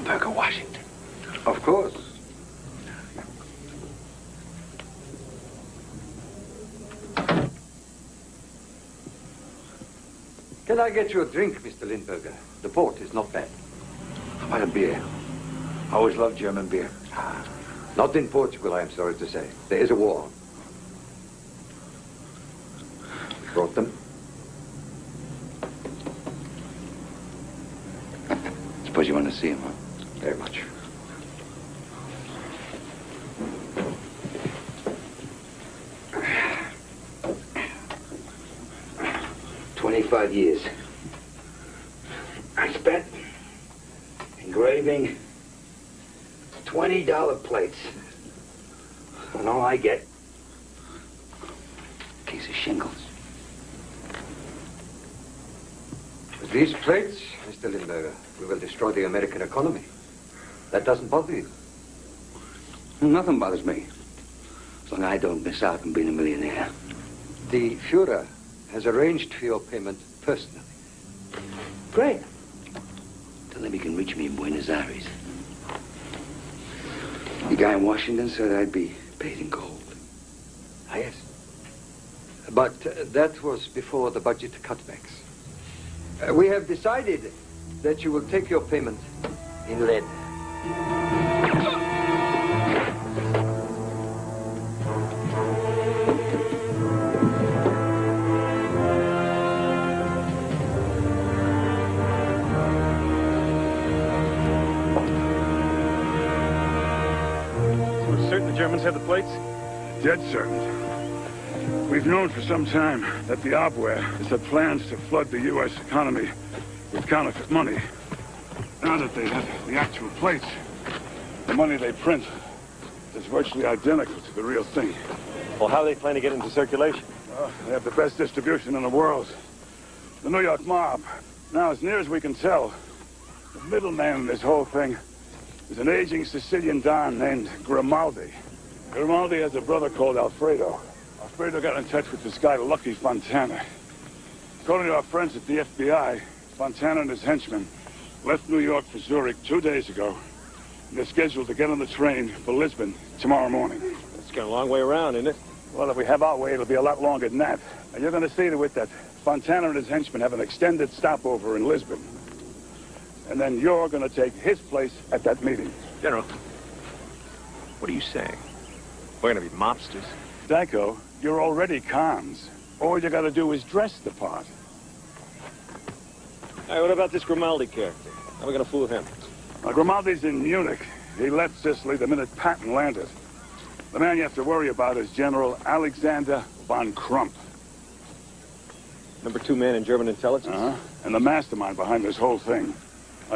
Limburger, Washington. Of course. Can I get you a drink, Mr. Lindberger? The port is not bad. How about a beer? I always loved German beer. Not in Portugal, I am sorry to say. There is a war. Brought them. Suppose you want to see him, huh? Very much. "25 years. I spent engraving $20 plates. And all I get, a case of shingles. With these plates, Mr. Lindberger, we will destroy the American economy. That doesn't bother you? Nothing bothers me. As long as I don't miss out on being a millionaire. The Fuhrer has arranged for your payment personally. Great. Tell him he can reach me in Buenos Aires. The guy in Washington said I'd be paid in gold. Ah, yes. But that was before the budget cutbacks. We have decided that you will take your payment in lead. Germans have the plates? Dead certain. We've known for some time that the Abwehr has had plans to flood the U.S. economy with counterfeit money. Now that they have the actual plates, the money they print is virtually identical to the real thing. Well, how do they plan to get into circulation? They have the best distribution in the world. The New York mob. Now, as near as we can tell, the middleman in this whole thing is an aging Sicilian don named Grimaldi. Grimaldi has a brother called Alfredo. Alfredo got in touch with this guy, Lucky Fontana. According to our friends at the FBI, Fontana and his henchmen left New York for Zurich 2 days ago, and they're scheduled to get on the train for Lisbon tomorrow morning. It's got a long way around, isn't it? Well, if we have our way, it'll be a lot longer than that. And you're going to see to it that Fontana and his henchmen have an extended stopover in Lisbon. And then you're going to take his place at that meeting. General, what are you saying? We're going to be mobsters? Danko, you're already cons. All you got to do is dress the part. All right, what about this Grimaldi character? How are we going to fool him? Grimaldi's in Munich. He left Sicily the minute Patton landed. The man you have to worry about is General Alexander von Crump. #2 man in German intelligence? And the mastermind behind this whole thing.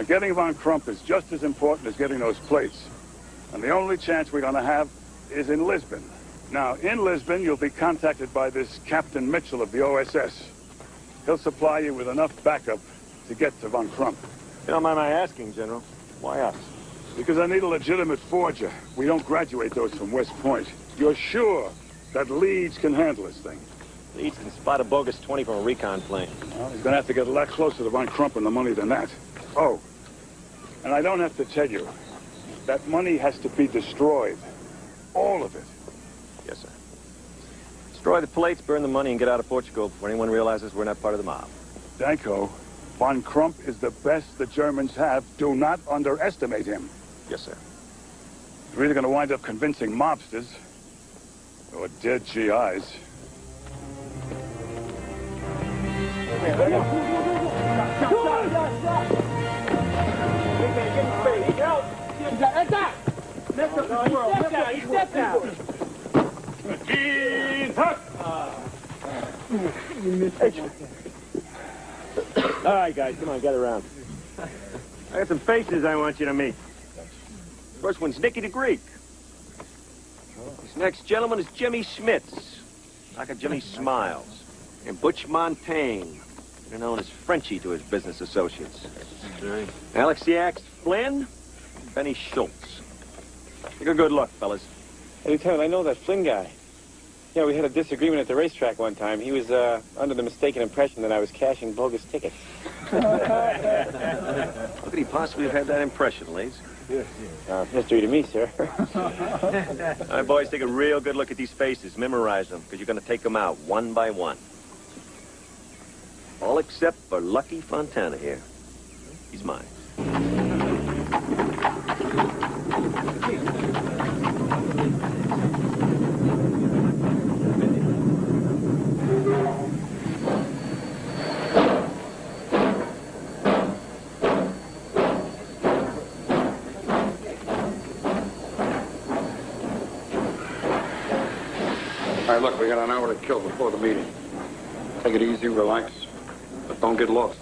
Getting von Crump is just as important as getting those plates. And the only chance we're going to have is in Lisbon. Now, in Lisbon, you'll be contacted by this Captain Mitchell of the OSS. He'll supply you with enough backup to get to von Crump. You don't mind my asking, General. Why us? Because I need a legitimate forger. We don't graduate those from West Point. You're sure that Leeds can handle this thing? Leeds can spot a bogus 20 from a recon plane. Well, he's going to have to get a lot closer to von Crump and the money than that. Oh, and I don't have to tell you, that money has to be destroyed. All of it. Yes, sir. Destroy the plates, burn the money, and get out of Portugal before anyone realizes we're not part of the mob. Danko, von Crump is the best the Germans have. Do not underestimate him. Yes, sir. You're either going to wind up convincing mobsters or dead GIs. All right, guys, come on, get around. I got some faces I want you to meet. First one's Nicky the Greek. This next gentleman is Jimmy Schmitz, like a Jimmy Smiles. And Butch Montaigne, better known as Frenchie to his business associates. Right. Alexiak Flynn, Benny Schultz. Take a good look, fellas. Hey, Lieutenant, I know that Flynn guy. Yeah, we had a disagreement at the racetrack one time. He was under the mistaken impression that I was cashing bogus tickets. How could he possibly have had that impression, Lace? History to me, sir. All right, boys, take a real good look at these faces. Memorize them, because you're going to take them out one by one. All except for Lucky Fontana here. He's mine. All right, look, we got an hour to kill before the meeting. Take it easy, relax, but don't get lost.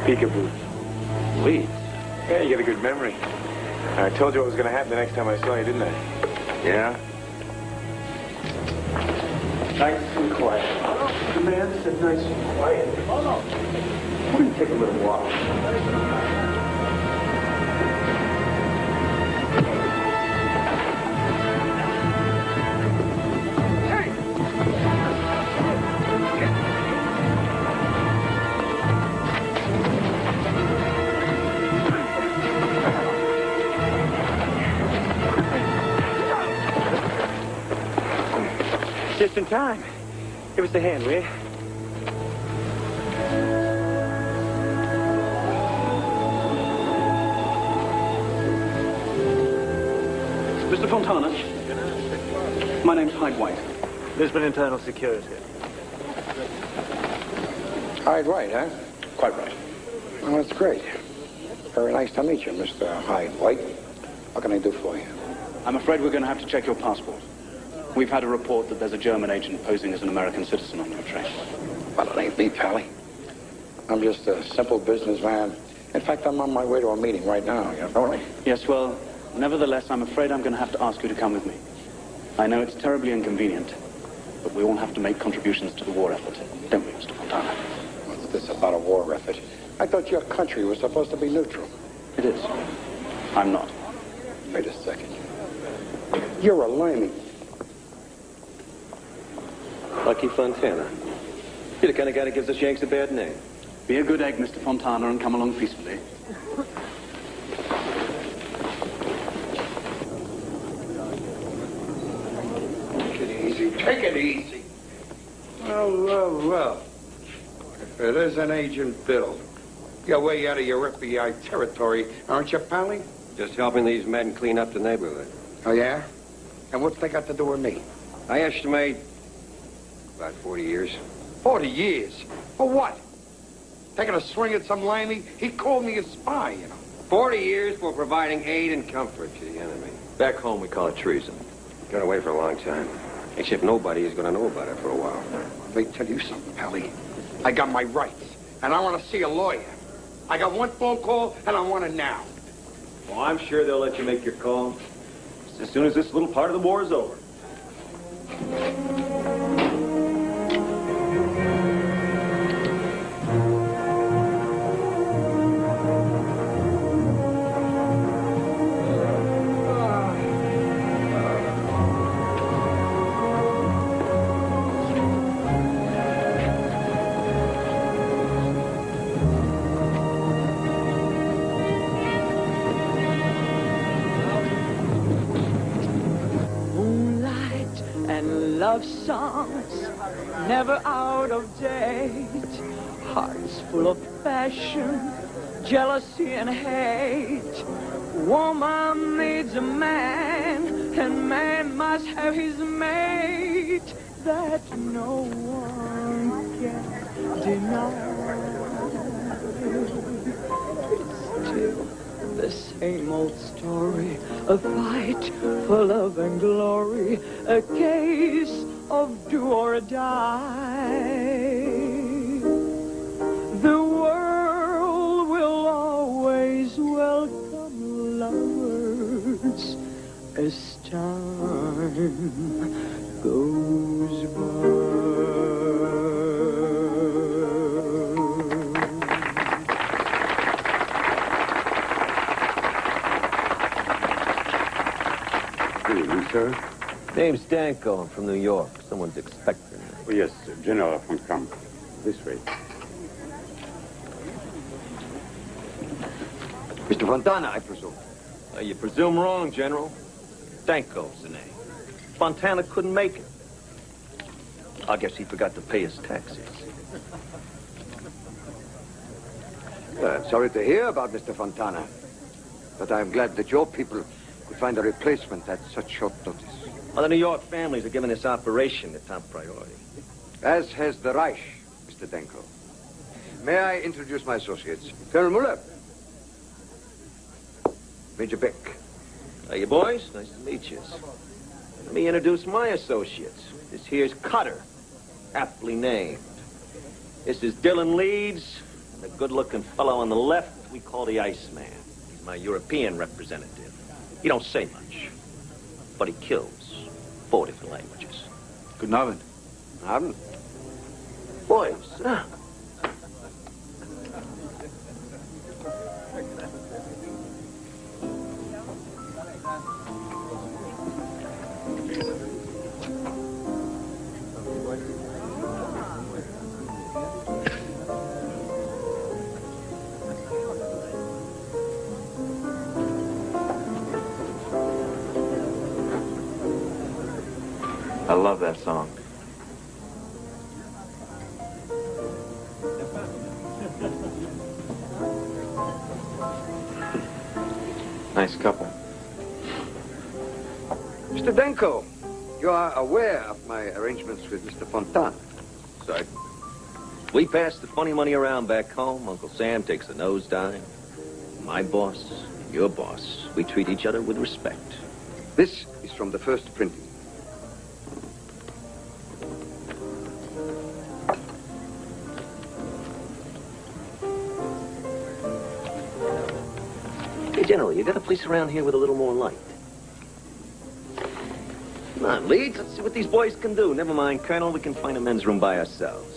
Peekaboo. Please. Yeah, you got a good memory. I told you what was going to happen the next time I saw you, didn't I? Yeah? Nice and quiet. The man said nice and quiet. Oh, no. We're going to take a little walk. Just in time. Give us a hand, will you? Mr. Fontana, my name's Hyde White. Lisbon Internal Security. Hyde White, huh? Quite right. Well, that's great. Very nice to meet you, Mr. Hyde White. What can I do for you? I'm afraid we're going to have to check your passport. We've had a report that there's a German agent posing as an American citizen on your train. Well, it ain't me, Pally. I'm just a simple businessman. In fact, I'm on my way to a meeting right now, you know me? Yes, well, nevertheless, I'm afraid I'm going to have to ask you to come with me. I know it's terribly inconvenient, but we all have to make contributions to the war effort, don't we, Mr. Fontana? What's this about a war effort? I thought your country was supposed to be neutral. It is. I'm not. Wait a second. You're a limey. Lucky Fontana. You're the kind of guy that gives us Yanks a bad name. Be a good egg, Mr. Fontana, and come along peacefully. Take it easy. Take it easy. Well. If it isn't Agent Bill, you're way out of your FBI territory, aren't you, Pally? Just helping these men clean up the neighborhood. Oh, yeah? And what's they got to do with me? I estimate about 40 years. 40 years? For what? Taking a swing at some limey? He called me a spy, you know. 40 years for providing aid and comfort to the enemy. Back home, we call it treason. Got away for a long time. Except nobody is going to know about it for a while. Let me tell you something, Pally. I got my rights, and I want to see a lawyer. I got one phone call, and I want it now. Well, I'm sure they'll let you make your call as soon as this little part of the war is over. Love songs, never out of date. Hearts full of passion, jealousy and hate. Woman needs a man, and man must have his mate. That no one can deny. same old story. A fight for love and glory. A case of do or die. The world will always welcome lovers as time goes by. Sir? Name's Danko. I'm from New York. Someone's expecting me. Oh, yes, General von Kamp. This way. Mr. Fontana, I presume. You presume wrong, General. Danko's the name. Fontana couldn't make it. I guess he forgot to pay his taxes. Sorry to hear about Mr. Fontana. But I'm glad that your people could find a replacement at such short notice. Well, the New York families are giving this operation the top priority. As has the Reich, Mr. Danko. May I introduce my associates? Colonel Muller. Major Beck. Hey, you boys. Nice to meet you. Let me introduce my associates. This here's Cutter, aptly named. This is Dylan Leeds, and the good-looking fellow on the left we call the Iceman. He's my European representative. He don't say much, but he kills. 4 different languages. Good Abend. Abend. Boys, I love that song. Nice couple. Mr. Danko, you are aware of my arrangements with Mr. Fontana. sorry. We pass the funny money around back home. Uncle Sam takes a nosedive. My boss, your boss. We treat each other with respect. This is from the first printing. Hey, General, you got a place around here with a little more light. Come on, Leeds. Let's see what these boys can do. Never mind, Colonel. We can find a men's room by ourselves.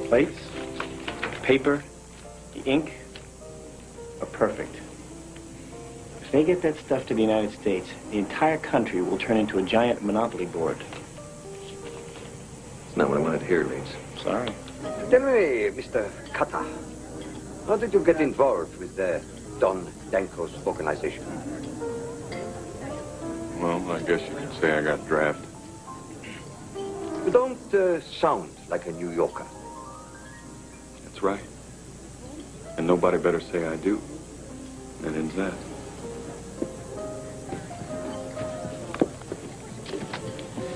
Plates, paper, the ink are perfect. If they get that stuff to the United States, the entire country will turn into a giant monopoly board. It's not what I wanted to hear, Leeds. Sorry. Tell me, Mr. Kata, how did you get involved with Don Danko's organization? Well, I guess you could say I got drafted. You don't sound like a New Yorker. That's right. And nobody better say I do. That ends that.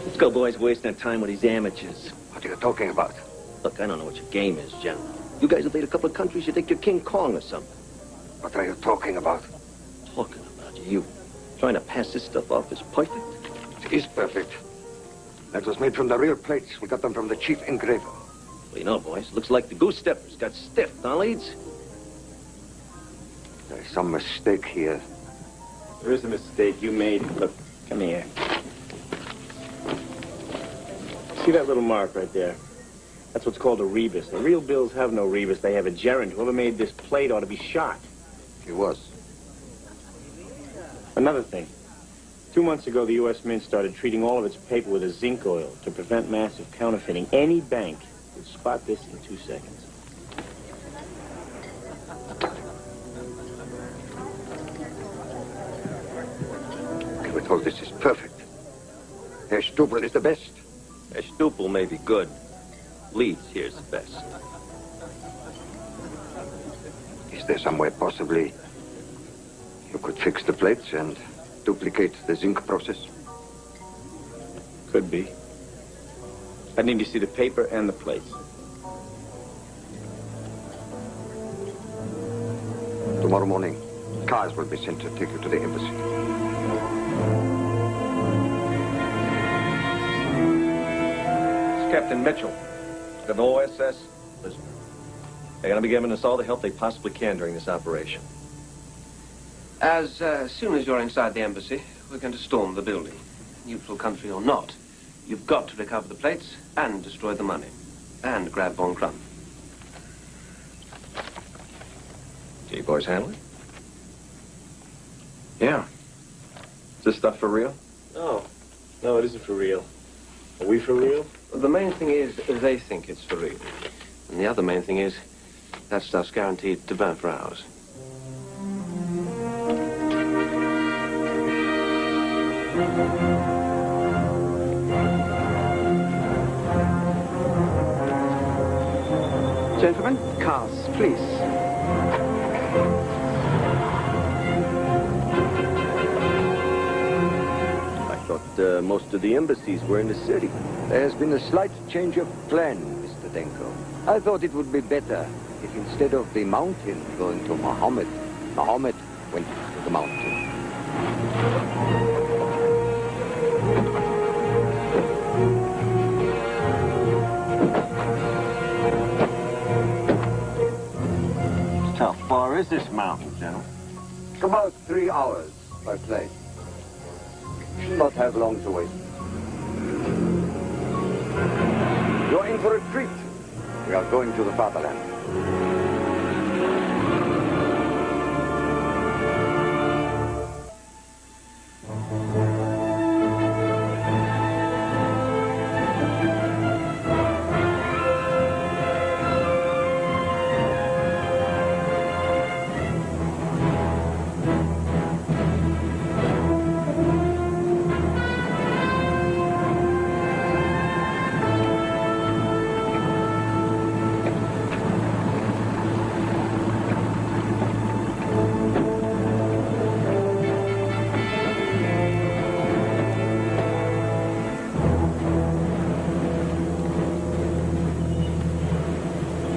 Let's go, boys. Wasting our time with these amateurs. What are you talking about? Look, I don't know what your game is, General. You guys invade a couple of countries, you think you're King Kong or something. What are you talking about? Talking about you. Trying to pass this stuff off as perfect? It is perfect. That was made from the real plates. We got them from the chief engraver. Well, you know, boys, looks like the goose steppers got stiffed, huh, Leeds? There's some mistake here. There is a mistake you made. Look, come here. See that little mark right there? That's what's called a rebus. The real bills have no rebus. They have a gerund. Whoever made this plate ought to be shot. He was. Another thing. 2 months ago, the U.S. Mint started treating all of its paper with a zinc oil to prevent massive counterfeiting. Any bank would spot this in 2 seconds. We're told this is perfect. Herr Stubel is the best. A Stupel may be good. Leeds here's the best. Is there some way possibly you could fix the plates and duplicate the zinc process? Could be. I need to see the paper and the plates. Tomorrow morning, cars will be sent to take you to the embassy. It's Captain Mitchell, of the OSS Lisbon. They're going to be giving us all the help they possibly can during this operation. As soon as you're inside the embassy, we're going to storm the building. Neutral country or not, you've got to recover the plates and destroy the money. And grab Von Krum. Do you boys handle it? Yeah. Is this stuff for real? No. No, it isn't for real. Are we for real? The main thing is they think it's for real. And the other main thing is that stuff's guaranteed to burn for hours. Gentlemen, cars, please. I thought most of the embassies were in the city. There has been a slight change of plan, Mr. Danko. I thought it would be better if instead of the mountain going to Mohammed went to the mountain. How far is this mountain, General? About 3 hours by plane. Should not have long to wait. You're in for a treat. We are going to the fatherland.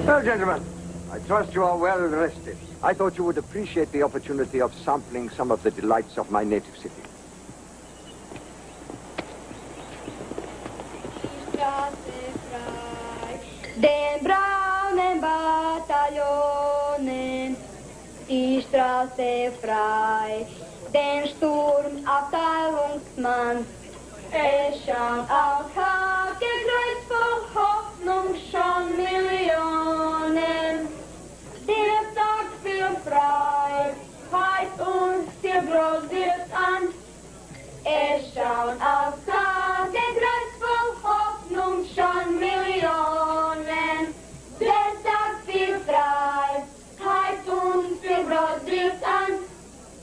Well, gentlemen, I trust you are well rested. I thought you would appreciate the opportunity of sampling some of the delights of my native city. Den braunen Bataillonen, die Straße frei, den Sturmabteilungsmann, es schaut auf Hakenkreuz voll Hoffnung schon Millionen. Der Tag für Freiheit uns der Brot wird an, es schaut auf Hakenkreuz voll Hoffnung schon Millionen. Der Tag für Freiheit uns der Brot wird an.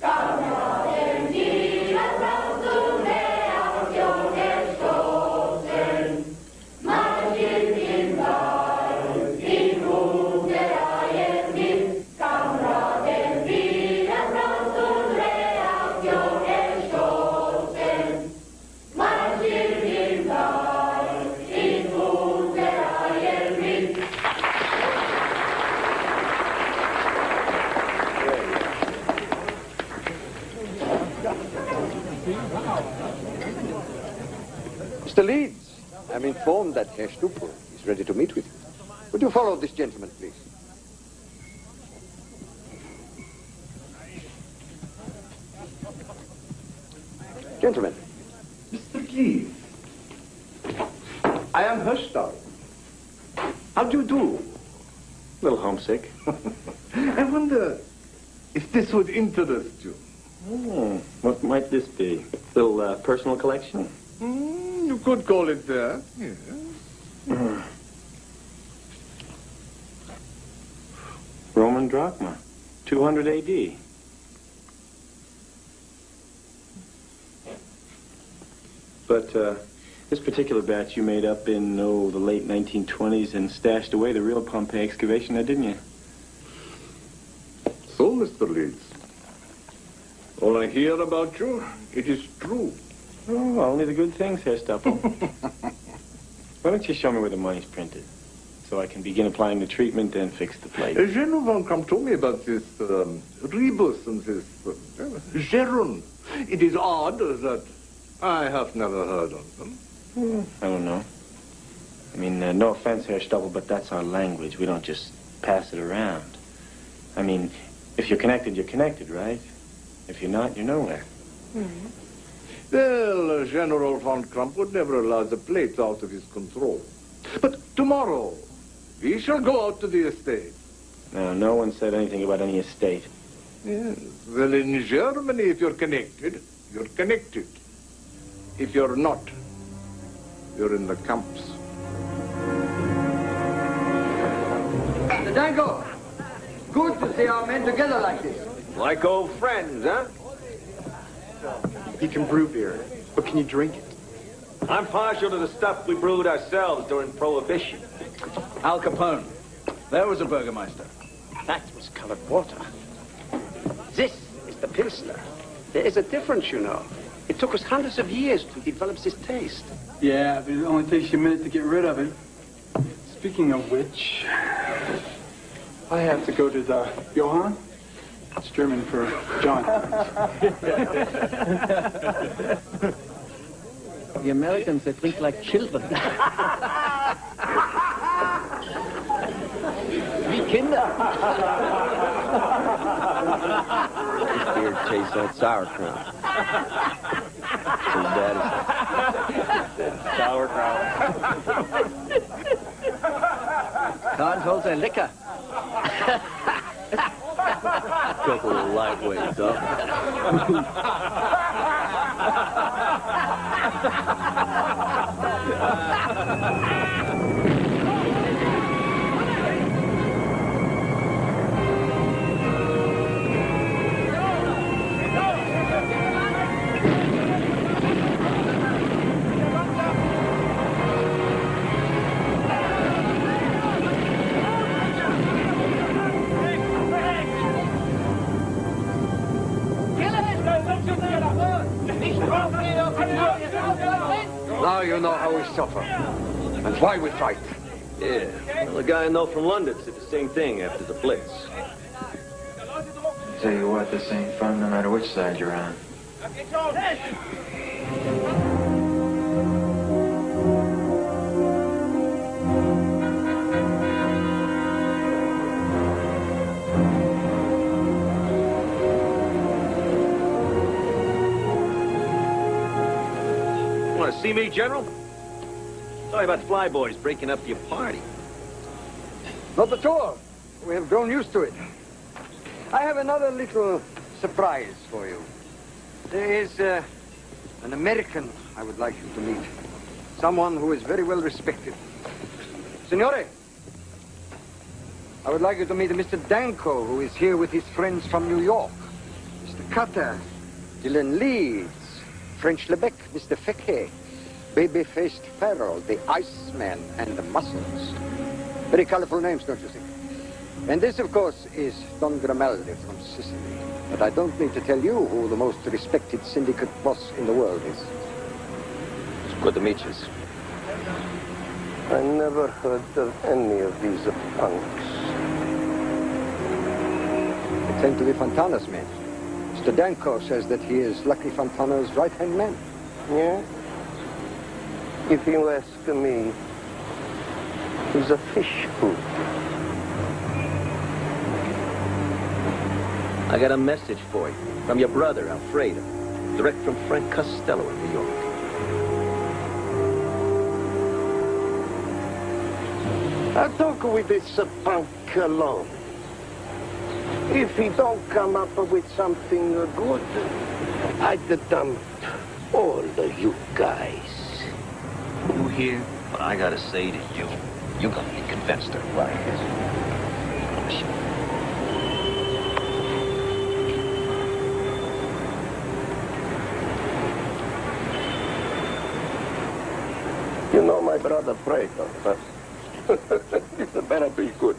Kameraden, die Applaus und Reaktion erstoßen, marschieren im Wald in guter Reihe mit. Kameraden, die Applaus und Reaktion erstoßen, marschieren im Wald in guter Reihe mit. Mr. Leeds, I'm informed that Herr Stupel is ready to meet with you. Would you follow this gentleman, please? Gentlemen. Mr. Cleave, I am Herstall. How do you do? A little homesick. I wonder if this would interest you. Oh, what might this be? Little personal collection? You could call it that, yes. Roman drachma, 200 AD. But This particular batch you made up in, the late 1920s and stashed away the real Pompeii excavation there, didn't you? So, Mr. Leeds, all I hear about you, it is true. Oh, only the good things, Herr Stoppel. Why don't you show me where the money's printed, so I can begin applying the treatment and fix the plate? Gentlemen, come to me about this rebus and this gerund. It is odd that I have never heard of them. I don't know. I mean, no offense, Herr Stoppel, but that's our language. We don't just pass it around. I mean, if you're connected, right? If you're not, you're nowhere. Well, General von Crump would never allow the plates out of his control. But tomorrow, we shall go out to the estate. No one said anything about any estate. Yes. Well, in Germany, if you're connected, you're connected. If you're not, you're in the camps. Mr. Danko, good to see our men together like this. Like old friends, huh? You can brew beer, but can you drink it? I'm partial to the stuff we brewed ourselves during Prohibition. Al Capone. There was a Burgermeister. That was colored water. This is the Pilsner. There is a difference, you know. It took us hundreds of years to develop this taste. Yeah, but it only takes you a minute to get rid of it. Speaking of which, I have to go to the Johann. It's German for John. The Americans, they drink like children. Wie Kinder. This beer tastes like sauerkraut. His daddy said. Sauerkraut. Can't hold their liquor. Couple of lightweights, huh? Now you know how we suffer and why we fight. Yeah. Well, the guy I know from London said the same thing after the Blitz. Tell you what, this ain't fun no matter which side you're on. Want to see me, General? Sorry about flyboys breaking up your party. Not at all. We have grown used to it. I have another little surprise for you. There is an American I would like you to meet. Someone who is very well respected. Signore, I would like you to meet Mr. Danko, who is here with his friends from New York. Mr. Cutter, Dylan Leeds, French Lebec, Mr. Fecke, baby-faced Farrell, the Iceman, and the Muscles. Very colorful names, don't you think? And this, of course, is Don Grimaldi from Sicily. But I don't need to tell you who the most respected syndicate boss in the world is. It's good to meet you. I never heard of any of these punks. They claim to be Fontana's men. Mr. Danko says that he is Lucky Fontana's right-hand man. Yeah? If you ask me, he's a fish food. I got a message for you from your brother, Alfredo, direct from Frank Costello in New York. I'll talk with this punk alone. If he don't come up with something good, I'd dump all of you guys. You hear what I gotta say to you? You're gonna be convinced they're right. my brother pray for. It better be good.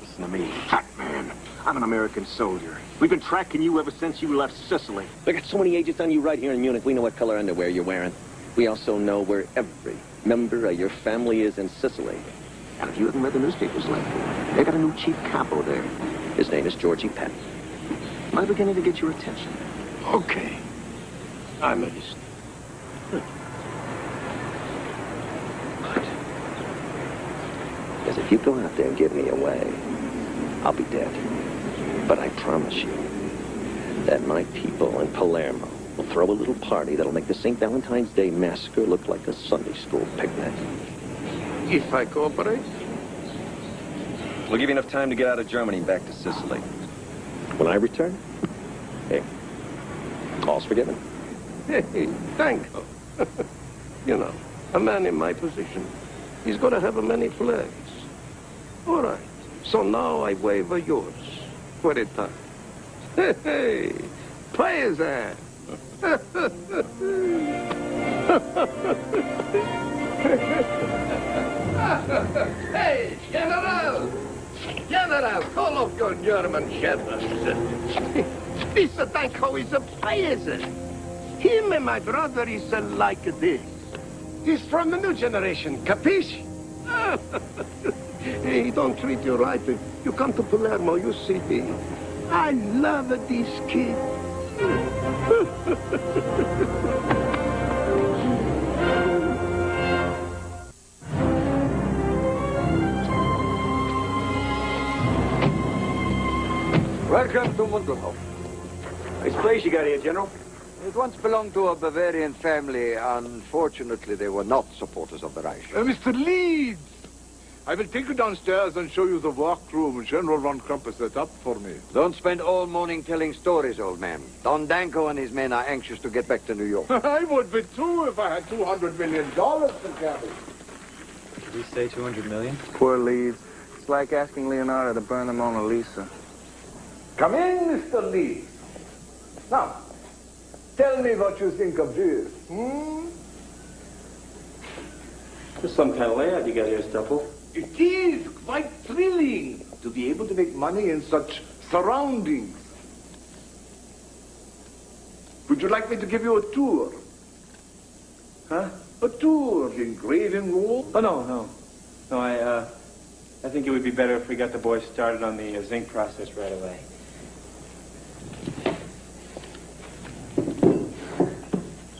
Listen to me, fat man. I'm an American soldier. We've been tracking you ever since you left Sicily. We got so many agents on you right here in Munich. We know what color underwear you're wearing. We also know where every member of your family is in Sicily. And if you haven't read the newspapers lately, they got a new chief capo there. His name is Georgie Penn. Am I beginning to get your attention? Okay. I'm listening. Because if you go out there and give me away, I'll be dead. But I promise you that my people in Palermo will throw a little party that'll make the St. Valentine's Day massacre look like a Sunday school picnic. If I cooperate? We'll give you enough time to get out of Germany and back to Sicily. When I return, hey, all's forgiven. Hey, Danko. You know, a man in my position, he's got to have a many flags. All right. So now I wave a yours for a time. Hey, hey, Paisan. Hey, General! General, call off your German shepherds. This Danko is a Paisan. Him and my brother is like this. He's from the new generation, capiche? Hey, don't treat you right. You come to Palermo, you see me. I love this kid. Welcome to Mundelhof. Nice place you got here, General. It once belonged to a Bavarian family. Unfortunately, they were not supporters of the Reich. Mr. Leeds! I will take you downstairs and show you the workroom General von Krumpf set up for me. Don't spend all morning telling stories, old man. Don Danko and his men are anxious to get back to New York. I would be too if I had $200 million to carry. Did he say 200 million? Poor Leeds. It's like asking Leonardo to burn the Mona Lisa. Come in, Mr. Leeds. Now, tell me what you think of this. There's some kind of layout you got here, Stuffle. It is quite thrilling to be able to make money in such surroundings. Would you like me to give you a tour? Huh? A tour of the engraving room? Oh, no. No, I think it would be better if we got the boys started on the zinc process right away.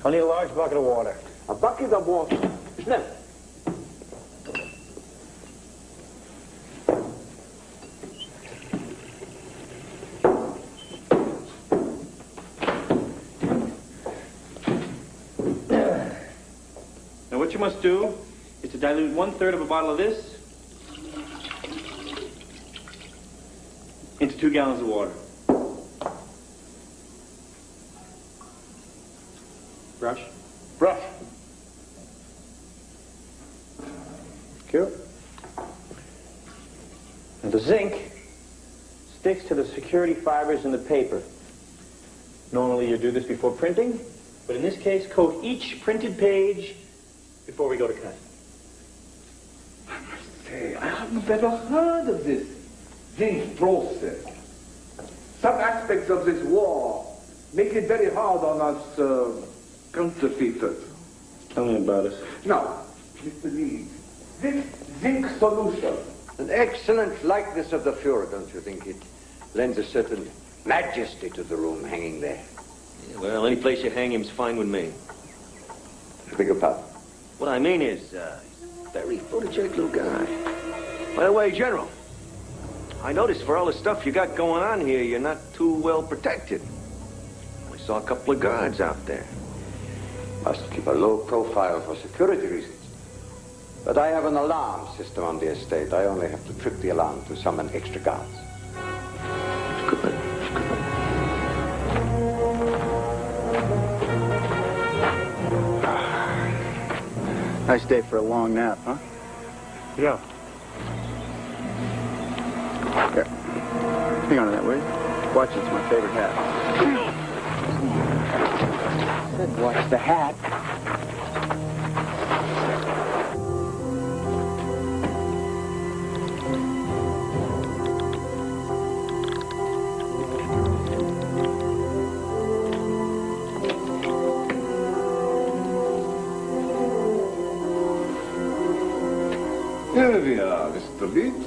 I need a large bucket of water. A bucket of water. No. Now, what you must do is to dilute 1/3 of a bottle of this into 2 gallons of water. Brush. Brush. Cure. Now, the zinc sticks to the security fibers in the paper. Normally, you do this before printing, but in this case, coat each printed page before we go to cut. Say, I haven't ever heard of this zinc process. Some aspects of this war make it very hard on us counterfeiters. Tell me about it. Now, Mr. Leeds, this zinc solution. An excellent likeness of the Fuhrer, don't you think? It lends a certain majesty to the room hanging there. Yeah, well, any place you hang him's fine with me. I beg your pardon. What I mean is, he's a very photogenic little guy. By the way, General, I noticed for all the stuff you got going on here, you're not too well protected. We saw a couple of guards out there. Must keep a low profile for security reasons. But I have an alarm system on the estate. I only have to trip the alarm to summon extra guards. Good. Nice day for a long nap, huh? Yeah. Here. Hang on to that, will you? Watch, it's my favorite hat. I said watch the hat. There we are, Mr. Leeds.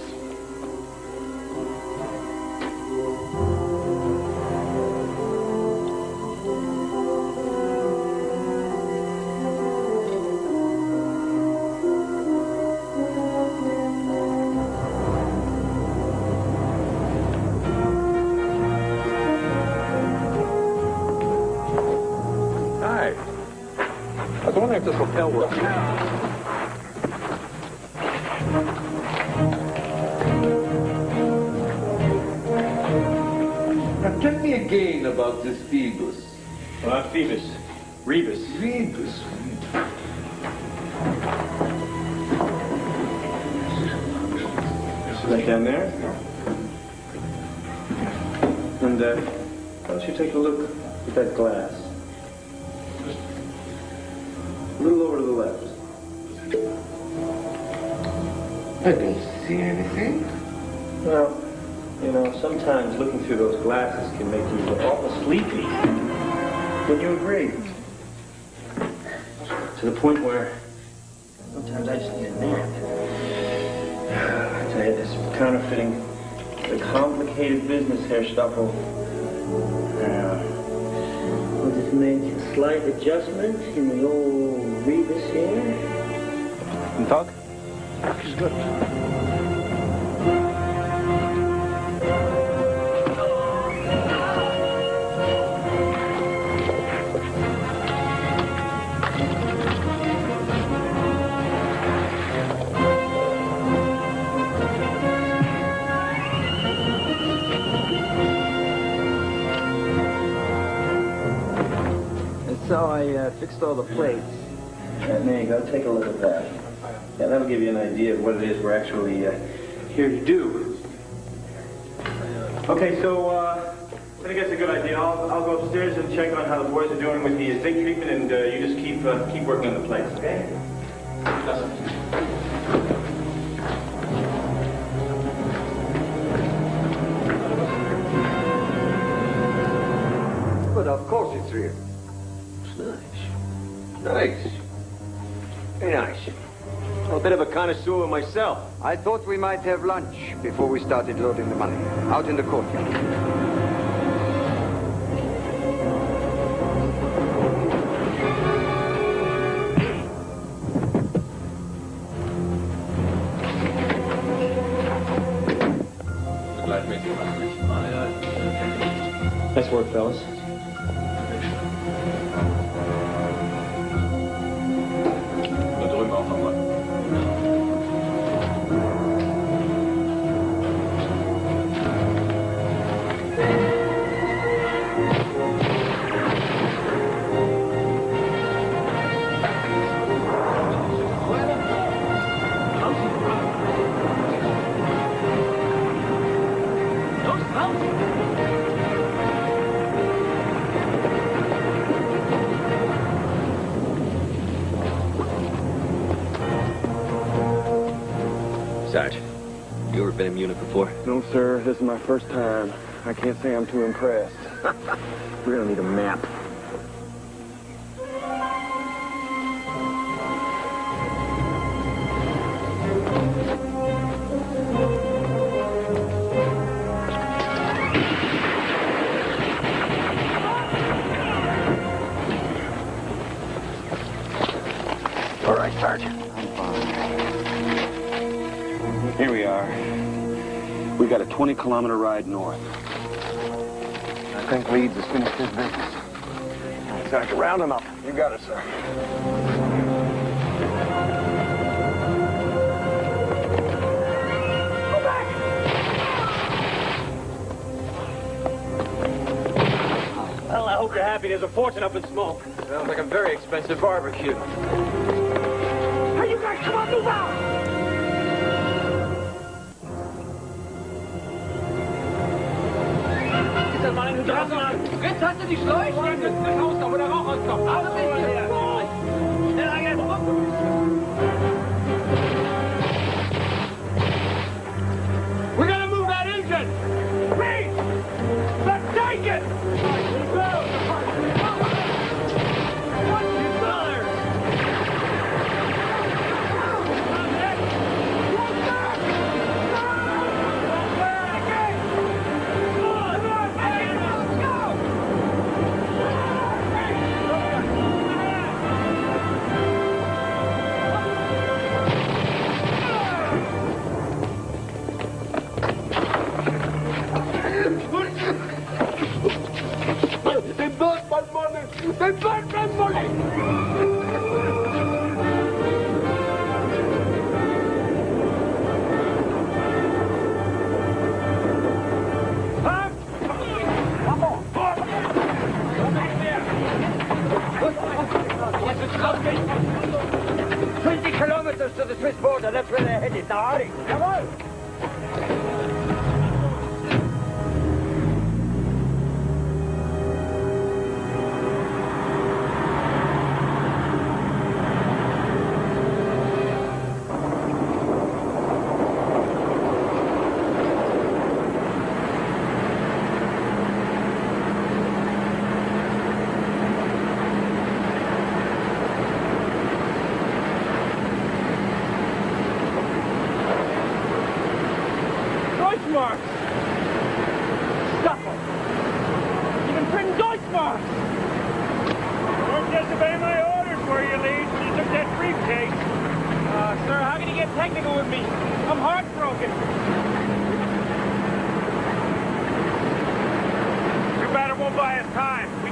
I was wondering if this hotel works. Now tell me again about this Phoebus. Not Phoebus. Rebus. Rebus. Right down there. And, why don't you take a look at that glass? A little over to the left. I don't see anything. Well, you know, sometimes looking through those glasses can make you look awful sleepy. Would you agree? To the point where sometimes I just need a nap. I tell you, this counterfeiting is a complicated business, Herr Stoffel. We'll just make a slight adjustment in the old Rebus here. And talk? Is good. So I fixed all the plates. There you go. Take a look at that. Yeah, that'll give you an idea of what it is we're actually here to do. Okay, so I think that's a good idea. I'll go upstairs and check on how the boys are doing with the zinc treatment, and you just keep working on the plates, okay? But of course it's real. It's nice. Nice. Very nice. I'm a bit of a connoisseur myself. I thought we might have lunch before we started loading the money. Out in the courtyard. Nice work, fellas. Da drüben auch nochmal. Sarge, you ever been in Munich before? No, sir. This is my first time. I can't say I'm too impressed. We're gonna need a map. All right, Sergeant. Here we are. We got a 20-kilometer ride north. I think Leeds has finished his business. Sergeant, round him up. You got it, sir. Well, I hope you're happy. There's a fortune up in smoke. Sounds like a very expensive barbecue. Hey, you guys, come on, move out! Jetzt hast du die Schläuche! Raus, da wo der Rauch rauskommt! Aus mit dir! Schneller jetzt! We're gonna move that engine! Please! Let's take it! $1,000!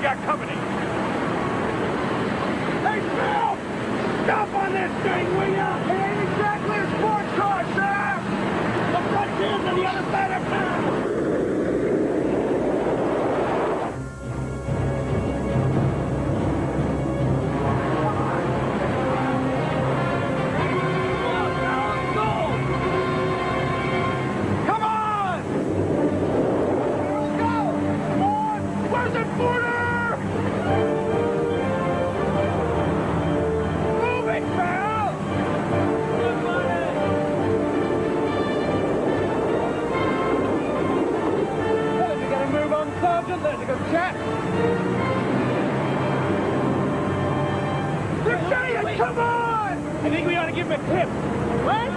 got company. Hey, Phil! Stop on this thing, will ya? It ain't exactly a sports car, sir! The frontier's on the other side of town! Come on! I think we ought to give him a tip. What?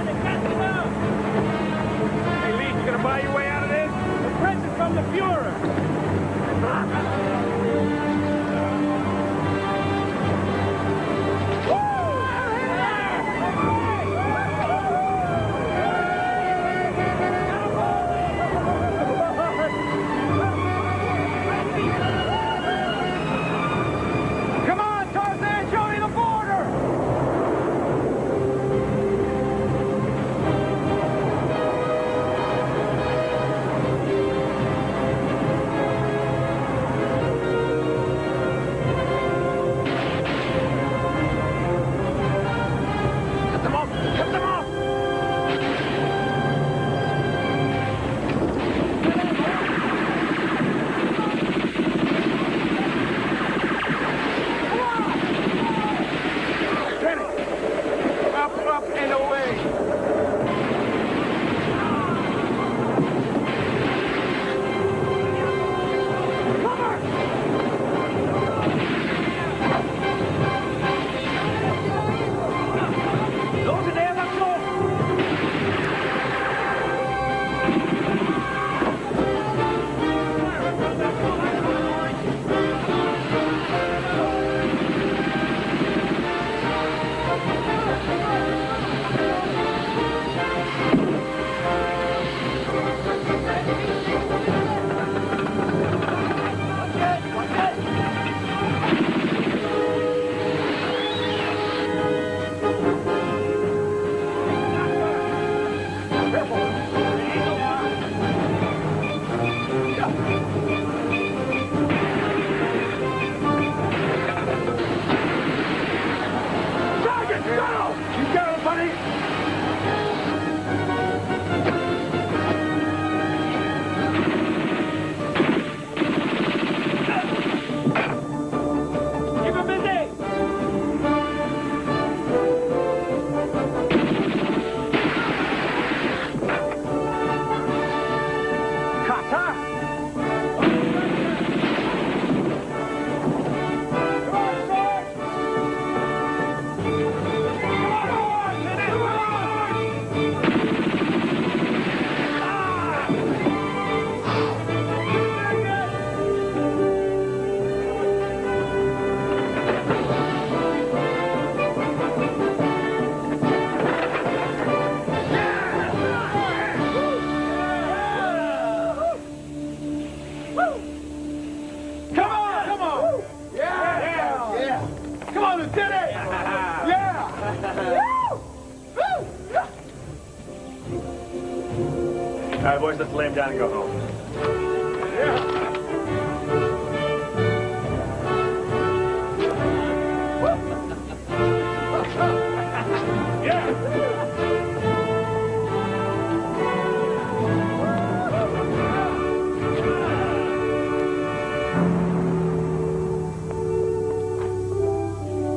Hey, Lee, you gonna buy your way out of this? A present from the Fuhrer. All right, boys, let's lay him down and go home.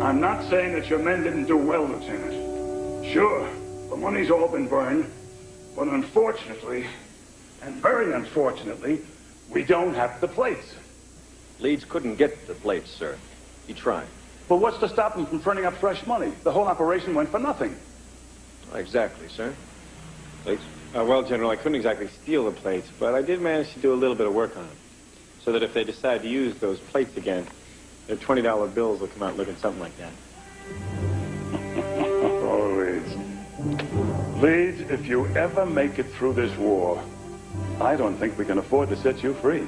I'm not saying that your men didn't do well, Lieutenant. Sure, the money's all been burned, but unfortunately, and very unfortunately, we don't have the plates. Leeds couldn't get the plates, sir. He tried. But what's to stop him from turning up fresh money? The whole operation went for nothing. Exactly, sir. Plates? Well, General, I couldn't exactly steal the plates, but I did manage to do a little bit of work on them. So that if they decide to use those plates again, their $20 bills will come out looking something like that. Oh, Leeds. Leeds, if you ever make it through this war, I don't think we can afford to set you free.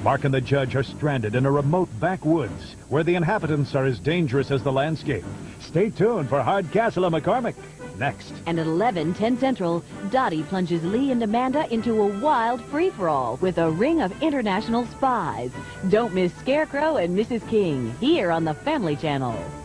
Mark and the judge are stranded in a remote backwoods where the inhabitants are as dangerous as the landscape. Stay tuned for Hardcastle and McCormick next. And at 11:10 Central, Dottie plunges Lee and Amanda into a wild free-for-all with a ring of international spies. Don't miss Scarecrow and Mrs. King here on the Family Channel.